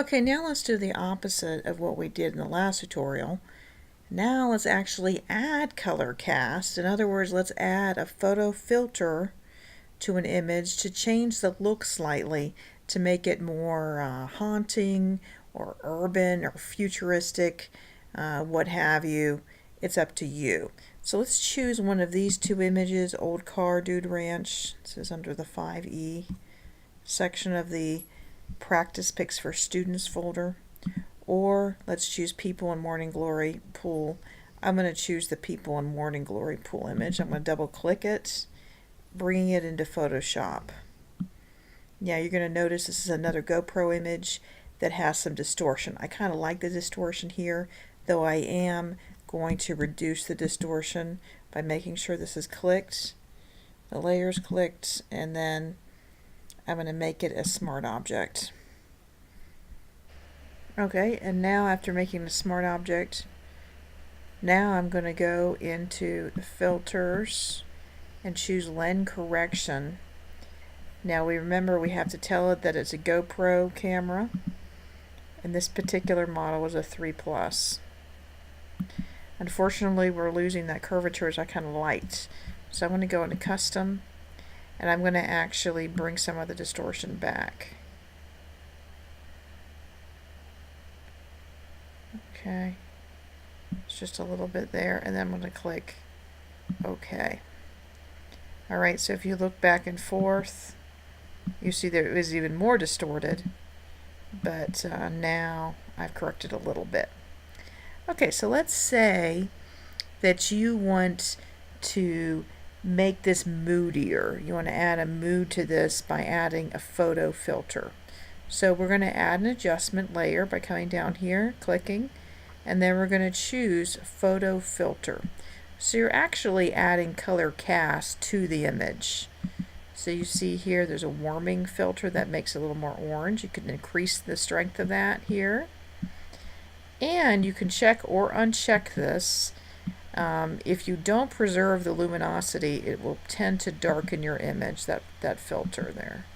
Okay, now let's do the opposite of what we did in the last tutorial. Now let's actually add color cast. In other words, let's add a photo filter to an image to change the look slightly to make it more haunting or urban or futuristic, what have you. It's up to you. So let's choose one of these two images, Old Car Dude Ranch. This is under the 5E section of the Practice Pics for Students folder. Or let's choose People in Morning Glory Pool. I'm going to choose the People in Morning Glory Pool image. I'm going to double click it, bringing it into Photoshop. Now you're going to notice this is another GoPro image that has some distortion. I kind of like the distortion here, though I am going to reduce the distortion by making sure this is clicked, the layer's clicked, and then I'm going to make it a smart object. Okay, and now after making the smart object, now I'm going to go into the filters and choose lens correction. Now we have to tell it that it's a GoPro camera, and this particular model was a 3+. Unfortunately, we're losing that curvature as I kind of liked. So I'm going to go into custom, and I'm going to actually bring some of the distortion back. Okay, it's just a little bit there, and then I'm going to click OK. Alright, so if you look back and forth, you see that it was even more distorted, but now I've corrected a little bit. Okay, so let's say that you want to make this moodier. You want to add a mood to this by adding a photo filter. So we're going to add an adjustment layer by coming down here, clicking, and then we're going to choose photo filter. So you're actually adding color cast to the image. So you see here there's a warming filter that makes it a little more orange. You can increase the strength of that here. And you can check or uncheck this. If you don't preserve the luminosity, it will tend to darken your image, that filter there.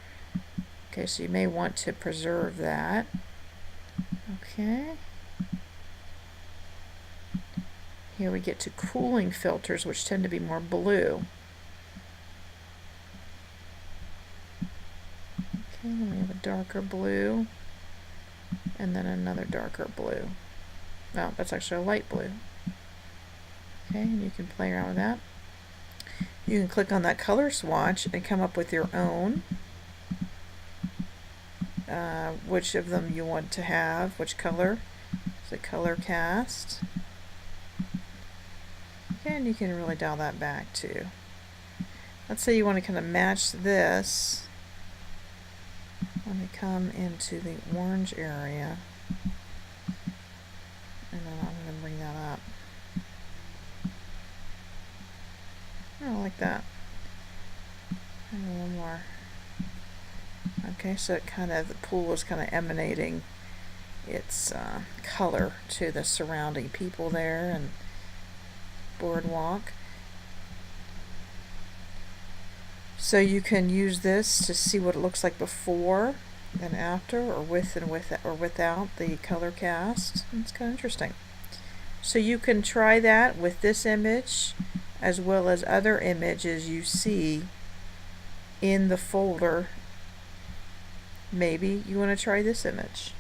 Okay, so you may want to preserve that. Okay. Here we get to cooling filters, which tend to be more blue. Okay, then we have a darker blue, and then another darker blue. Well, that's actually a light blue. Okay, and you can play around with that. You can click on that color swatch and come up with your own. Which of them you want to have, which color. So color cast. And you can really dial that back too. Let's say you want to kind of match this. Let me come into the orange area, and then I'm going to bring that up. Oh, like that. And a little more. Okay, so it kind of, the pool is kind of emanating its color to the surrounding people there and boardwalk. So you can use this to see what it looks like before and after, or with and without the color cast. It's kind of interesting. So you can try that with this image as well as other images you see in the folder. Maybe you want to try this image.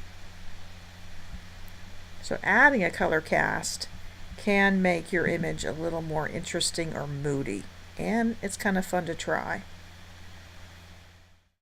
So adding a color cast can make your image a little more interesting or moody, and it's kind of fun to try.